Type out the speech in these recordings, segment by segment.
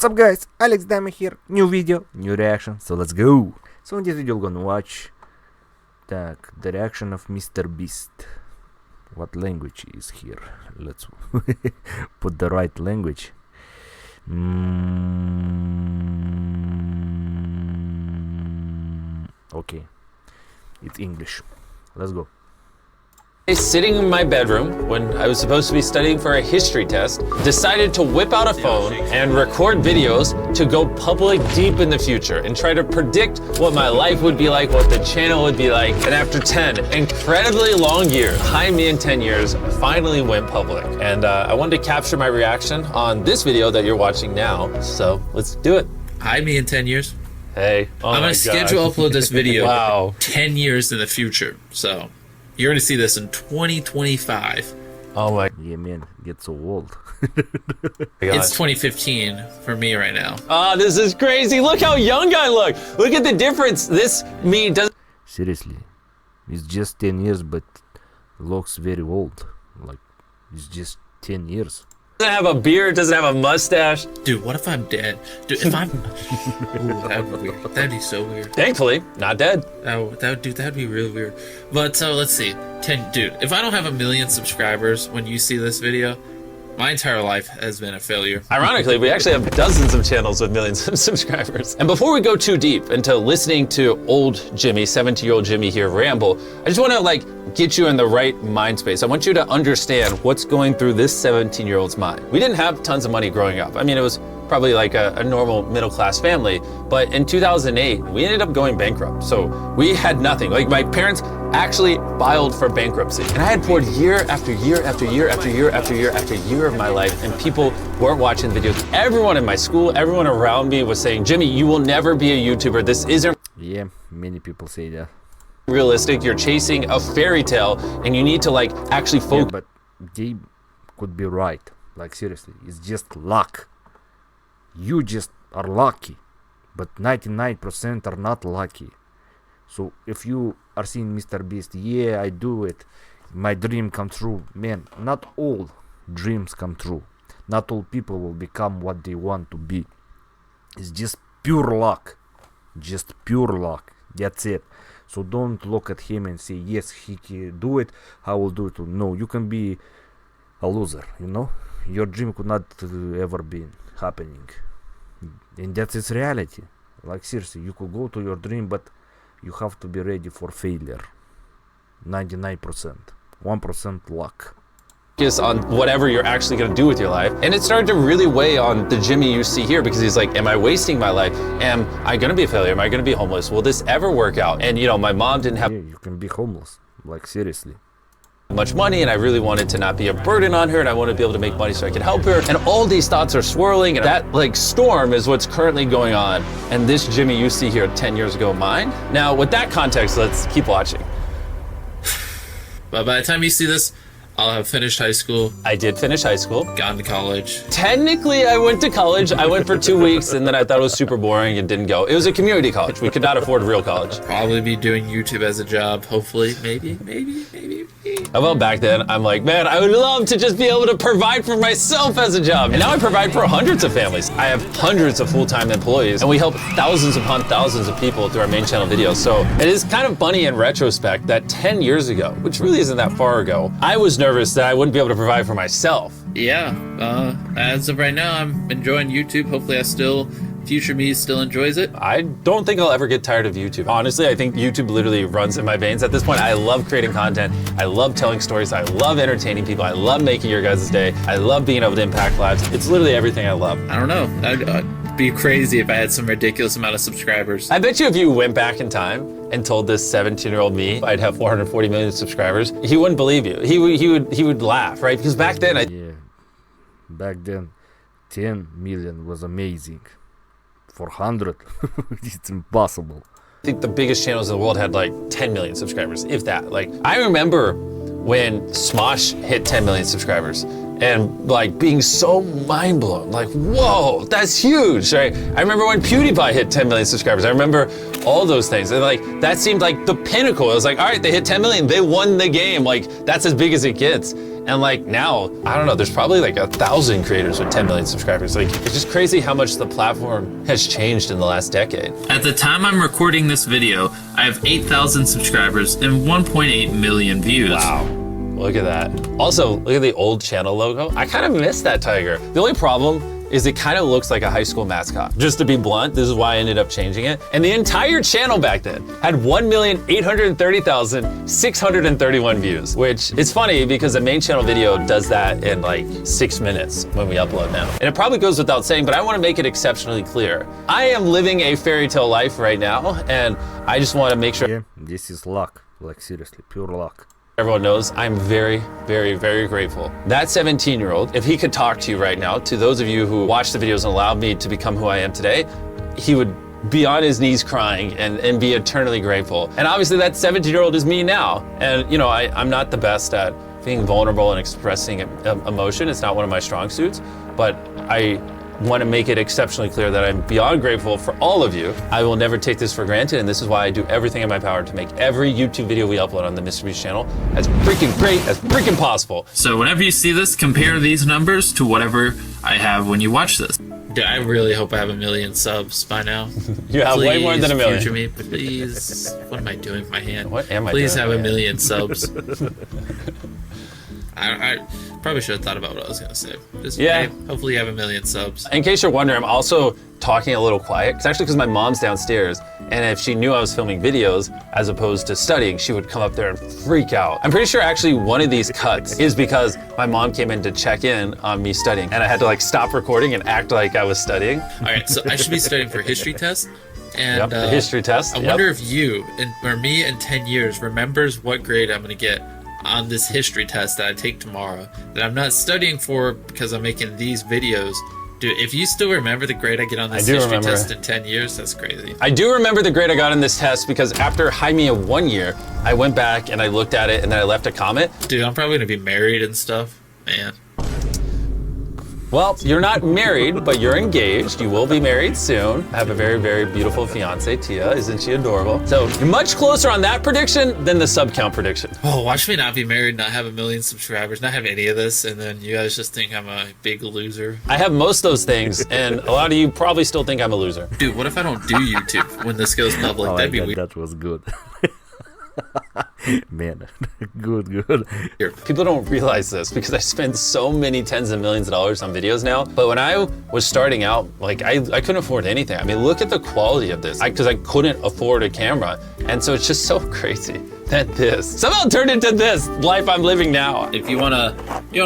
What's up guys, Alex Diamond here, new video, new reaction, so let's go. So in this video we're gonna watch the reaction of Mr. Beast. What language is here? Let's put the right language. Okay, it's English. Let's go. Sitting in my bedroom when I was supposed to be studying for a history test, decided to whip out a phone and record videos to go public deep in the future and try to predict what my life would be like, what the channel would be like. And after 10 incredibly long years, behind me in 10 years, I finally went public. And I wanted to capture my reaction on this video that you're watching now. So let's do it. Hi, me in 10 years. Hey. Oh I'm going to schedule upload this video Wow. 10 years in the future. So you're going to see this in 2025. Oh my. Yeah man, get so old. It's 2015 for me right now. Oh, this is crazy. Look how young I look. Look at the difference. This me doesn't. Seriously, it's just 10 years but looks very old. Like, it's just 10 years. Doesn't have a beard, doesn't have a mustache. Dude, what if I'm dead? Dude, if I'm... Ooh, that'd be weird. That'd be so weird. Thankfully, not dead. That'd be really weird. But so let's see. Dude, if I don't have 1 million subscribers when you see this video, my entire life has been a failure. Ironically, we actually have dozens of channels with millions of subscribers. And before we go too deep into listening to old Jimmy, 17-year-old Jimmy here ramble, I just want to get you in the right mind space. I want you to understand what's going through this 17-year-old's mind. We didn't have tons of money growing up. I mean, it was probably like a normal middle-class family, but in 2008, we ended up going bankrupt. So we had nothing. Like, my parents actually filed for bankruptcy. And I had poured year after year after year after year after year after year of my life, and people weren't watching the videos. Everyone in my school, everyone around me was saying, Jimmy, you will never be a YouTuber. This isn't Yeah, many people say that. realistic. You're chasing a fairy tale, and you need to actually focus. Yeah, but they could be right. Like, seriously, it's just luck. You just are lucky, but 99% are not lucky. So if you are seeing Mr. Beast, yeah, I do it, my dream come true. Man, not all dreams come true. Not all people will become what they want to be. It's just pure luck. Just pure luck. That's it. So don't look at him and say, yes, he can do it, I will do it. No, you can be a loser, you know? Your dream could not ever be happening. And that's its reality. Like, seriously, you could go to your dream, but you have to be ready for failure. 99%. 1% luck. On whatever you're actually going to do with your life. And it started to really weigh on the Jimmy you see here, because he's like, am I wasting my life? Am I going to be a failure? Am I going to be homeless? Will this ever work out? And my mom didn't have you can be homeless. Like, seriously. much money, and I really wanted to not be a burden on her, and I wanted to be able to make money so I could help her. And all these thoughts are swirling, and that storm is what's currently going on. And this Jimmy you see here 10 years ago, mine. Now with that context, let's keep watching. But by the time you see this, I'll have finished high school. I did finish high school. Gone to college. Technically, I went to college. I went for 2 weeks, and then I thought it was super boring and didn't go. It was a community college. We could not afford real college. Probably be doing YouTube as a job, hopefully. Maybe. Well, back then, I'm like, man, I would love to just be able to provide for myself as a job. And now I provide for hundreds of families. I have hundreds of full-time employees, and we help thousands upon thousands of people through our main channel videos. So it is kind of funny in retrospect that 10 years ago, which really isn't that far ago, I was nervous that I wouldn't be able to provide for myself. Yeah, as of right now, I'm enjoying YouTube. Hopefully future me still enjoys it. I don't think I'll ever get tired of YouTube. Honestly, I think YouTube literally runs in my veins at this point. I love creating content. I love telling stories. I love entertaining people. I love making your guys' day. I love being able to impact lives. It's literally everything I love. I don't know. I'd be crazy if I had some ridiculous amount of subscribers. I bet you if you went back in time and told this 17-year-old me I'd have 440 million subscribers, he wouldn't believe you. He would laugh, right? Because back then, yeah, back then, 10 million was amazing. 400, it's impossible. I think the biggest channels in the world had 10 million subscribers, if that. I remember when Smosh hit 10 million subscribers and being so mind blown, whoa, that's huge, right? I remember when PewDiePie hit 10 million subscribers. I remember all those things. And that seemed like the pinnacle. It was all right, they hit 10 million, they won the game. That's as big as it gets. And like now, I don't know, there's probably like 1,000 creators with 10 million subscribers. Like, it's just crazy how much the platform has changed in the last decade. At the time I'm recording this video, I have 8,000 subscribers and 1.8 million views. Wow. Look at that. Also, look at the old channel logo. I kind of miss that tiger. The only problem is it kind of looks like a high school mascot. Just to be blunt, this is why I ended up changing it. And the entire channel back then had 1,830,631 views, which is funny because the main channel video does that in like 6 minutes when we upload now. And it probably goes without saying, but I want to make it exceptionally clear. I am living a fairy tale life right now, and I just want to make sure this is luck, like seriously, pure luck. Everyone knows I'm very, very, very grateful. That 17-year-old, if he could talk to you right now, to those of you who watched the videos and allowed me to become who I am today, he would be on his knees crying and be eternally grateful. And obviously that 17-year-old is me now. And you know, I'm not the best at being vulnerable and expressing emotion. It's not one of my strong suits, but I want to make it exceptionally clear that I'm beyond grateful for all of you. I will never take this for granted, and this is why I do everything in my power to make every YouTube video we upload on the Mr. Beast channel as freaking great as freaking possible. So whenever you see this, compare these numbers to whatever I have when you watch this. Dude, I really hope I have 1 million subs by now. You have way more than 1 million. Future me, please. What am I doing with my hand? What am I Please doing, have man? 1 million subs. I probably should have thought about what I was gonna say. Just, Yeah. hey, hopefully you have 1 million subs. In case you're wondering, I'm also talking a little quiet. It's actually because my mom's downstairs, and if she knew I was filming videos as opposed to studying, she would come up there and freak out. I'm pretty sure actually one of these cuts is because my mom came in to check in on me studying, and I had to like stop recording and act like I was studying. All right, so I should be studying for history test. And Yep, the history test. I wonder if you or me in 10 years remembers what grade I'm gonna get on this history test that I take tomorrow that I'm not studying for because I'm making these videos. Dude, if you still remember the grade I get on this history test in 10 years, that's crazy. I do remember the grade I got on this test because after Jaime 1 year, I went back and I looked at it and then I left a comment. Dude, I'm probably gonna be married and stuff, man. Well, you're not married, but you're engaged. You will be married soon. I have a very, very beautiful fiance, Tia. Isn't she adorable? So you're much closer on that prediction than the sub count prediction. Oh, watch me not be married, not have 1 million subscribers, not have any of this, and then you guys just think I'm a big loser. I have most of those things, and a lot of you probably still think I'm a loser. Dude, what if I don't do YouTube when this goes public? Oh, That'd be weird. that was good. Man, good. People don't realize this because I spend so many tens of millions of dollars on videos now. But when I was starting out, like I couldn't afford anything. I mean, look at the quality of this because I couldn't afford a camera. And so it's just so crazy that this somehow turned into this life I'm living now. If you wanna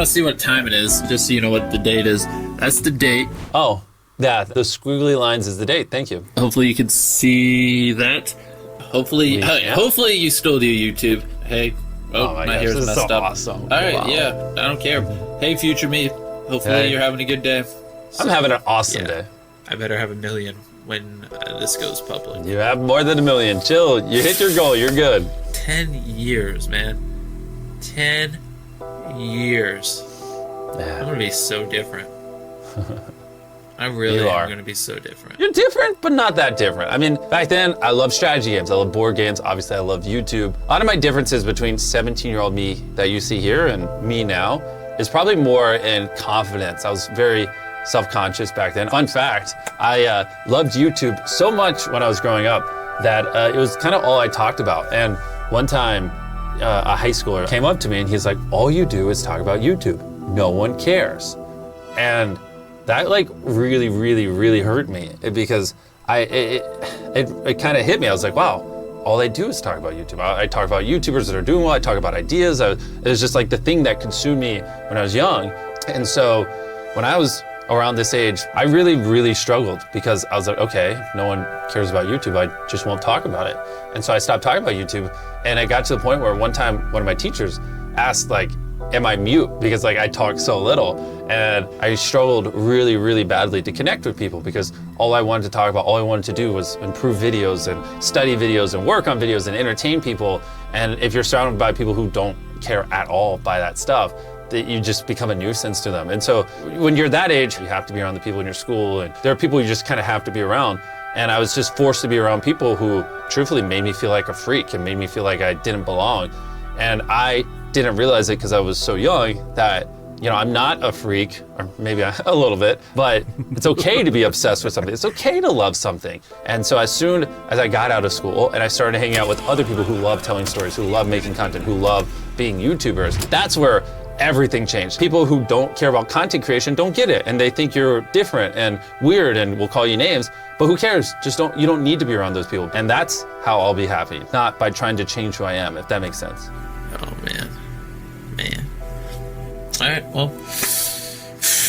see what time it is, just so you know what the date is. That's the date. Oh, yeah, the squiggly lines is the date. Thank you. Hopefully you can see that. Hopefully, hopefully you still do YouTube. Hey, my gosh, hair's this is messed so up. awesome. All right, Wow. yeah, I don't care. Hey, future me. Hopefully Hey. you're having a good day. I'm having an awesome Yeah. day. I better have 1 million when this goes public. You have more than 1 million. Chill. You hit your goal. You're good. 10 years, man. 10 years. I'm Yeah. gonna be so different. I really You am are. gonna be so different. You're different, but not that different. I mean, back then, I loved strategy games. I loved board games. Obviously, I loved YouTube. A lot of my differences between 17-year-old me that you see here and me now is probably more in confidence. I was very self-conscious back then. Fun fact, I loved YouTube so much when I was growing up that it was kind of all I talked about. And one time, a high schooler came up to me and he's like, all you do is talk about YouTube. No one cares. And that like really, really, really hurt me because it kind of hit me. I was like, wow, all I do is talk about YouTube. I talk about YouTubers that are doing well. I talk about ideas. It was just like the thing that consumed me when I was young. And so when I was around this age, I really, really struggled because I was like, okay, if no one cares about YouTube, I just won't talk about it. And so I stopped talking about YouTube. And it got to the point where one time one of my teachers asked like, am I mute? Because like I talk so little. And I struggled really, really badly to connect with people because all I wanted to talk about, all I wanted to do was improve videos and study videos and work on videos and entertain people. And if you're surrounded by people who don't care at all by that stuff, that you just become a nuisance to them. And so when you're that age, you have to be around the people in your school, and there are people you just kind of have to be around. And I was just forced to be around people who truthfully made me feel like a freak and made me feel like I didn't belong. And I didn't realize it because I was so young that, you know, I'm not a freak, or maybe a little bit, but it's okay to be obsessed with something. It's okay to love something. And so as soon as I got out of school and I started hanging out with other people who love telling stories, who love making content, who love being YouTubers, that's where everything changed. People who don't care about content creation don't get it, and they think you're different and weird and will call you names, but who cares? You don't need to be around those people. And that's how I'll be happy, not by trying to change who I am, if that makes sense. Oh man. All right, well.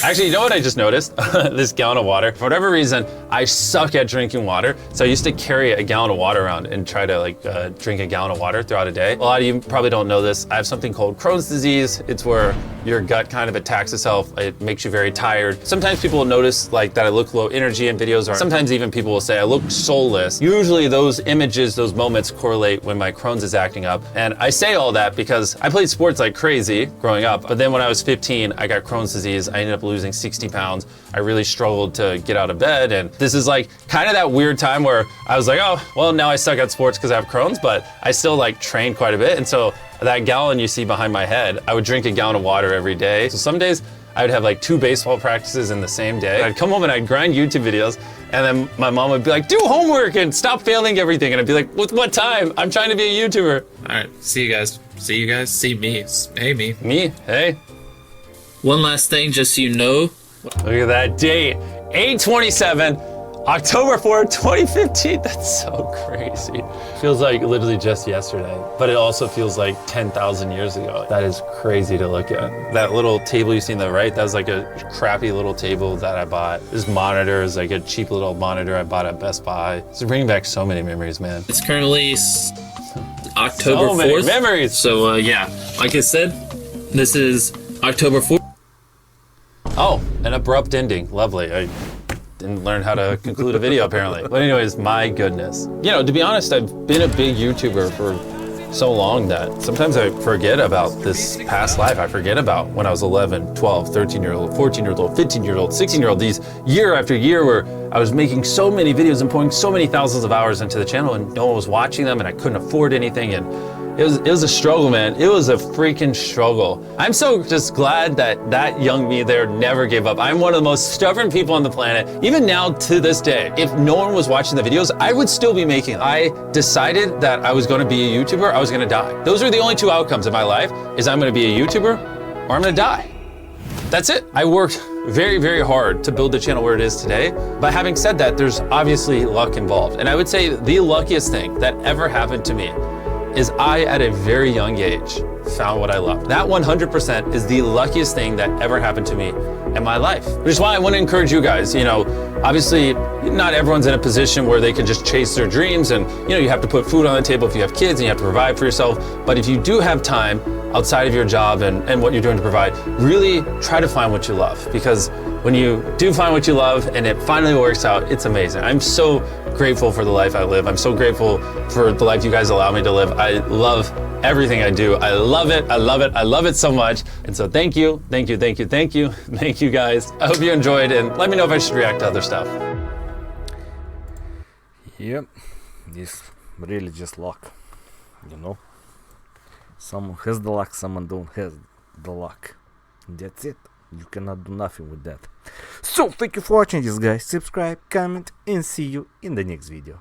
Actually, you know what I just noticed? This gallon of water. For whatever reason, I suck at drinking water. So I used to carry a gallon of water around and try to drink a gallon of water throughout a day. A lot of you probably don't know this. I have something called Crohn's disease. It's where your gut kind of attacks itself. It makes you very tired. Sometimes people will notice that I look low energy in videos, or sometimes even people will say I look soulless. Usually those images, those moments correlate when my Crohn's is acting up. And I say all that because I played sports like crazy growing up. But then when I was 15, I got Crohn's disease. I ended up losing 60 pounds. I really struggled to get out of bed. And this is kind of that weird time where I was like, oh, well, now I suck at sports because I have Crohn's, but I still train quite a bit. And so that gallon you see behind my head, I would drink a gallon of water every day. So some days I would have 2 baseball practices in the same day. I'd come home and I'd grind YouTube videos, and then my mom would be like, do homework and stop failing everything. And I'd be like, with what time? I'm trying to be a YouTuber. All right, see you guys. See me. Hey, me. Me, hey. One last thing, just so you know. Look at that date, 8/27, October 4th, 2015. That's so crazy. Feels like literally just yesterday, but it also feels like 10,000 years ago. That is crazy to look at. That little table you see on the right, that was a crappy little table that I bought. This monitor is a cheap little monitor I bought at Best Buy. It's bringing back so many memories, man. It's currently October 4th. Many memories. So yeah, like I said, this is October 4th. Oh, an abrupt ending. Lovely. I didn't learn how to conclude a video apparently. But anyways, my goodness. You know, to be honest, I've been a big YouTuber for so long that sometimes I forget about this past life. I forget about when I was 11, 12, 13-year-old, 14-year-old, 15-year-old, 16-year-old, these year after year where I was making so many videos and pouring so many thousands of hours into the channel and no one was watching them and I couldn't afford anything, and it was a struggle, man. It was a freaking struggle. I'm so just glad that young me there never gave up. I'm one of the most stubborn people on the planet. Even now to this day, if no one was watching the videos, I would still be making them. I decided that I was gonna be a YouTuber, I was gonna die. Those are the only 2 outcomes in my life, is I'm gonna be a YouTuber or I'm gonna die. That's it. I worked very, very hard to build the channel where it is today. But having said that, there's obviously luck involved. And I would say the luckiest thing that ever happened to me is I, at a very young age, found what I loved. That 100% is the luckiest thing that ever happened to me in my life. Which is why I want to encourage you guys, obviously not everyone's in a position where they can just chase their dreams and, you have to put food on the table if you have kids and you have to provide for yourself. But if you do have time outside of your job and what you're doing to provide, really try to find what you love. Because when you do find what you love and it finally works out, it's amazing. I'm so grateful for the life I live. I'm so grateful for the life you guys allow me to live. I love everything I do. I love it. I love it. I love it so much. And so thank you, thank you, thank you, thank you, thank you guys. I hope you enjoyed, and let me know if I should react to other stuff. Yep, it's really just luck, Someone has the luck, someone don't have the luck. That's it. You cannot do nothing with that. So, thank you for watching this, guys. Subscribe, comment, and see you in the next video.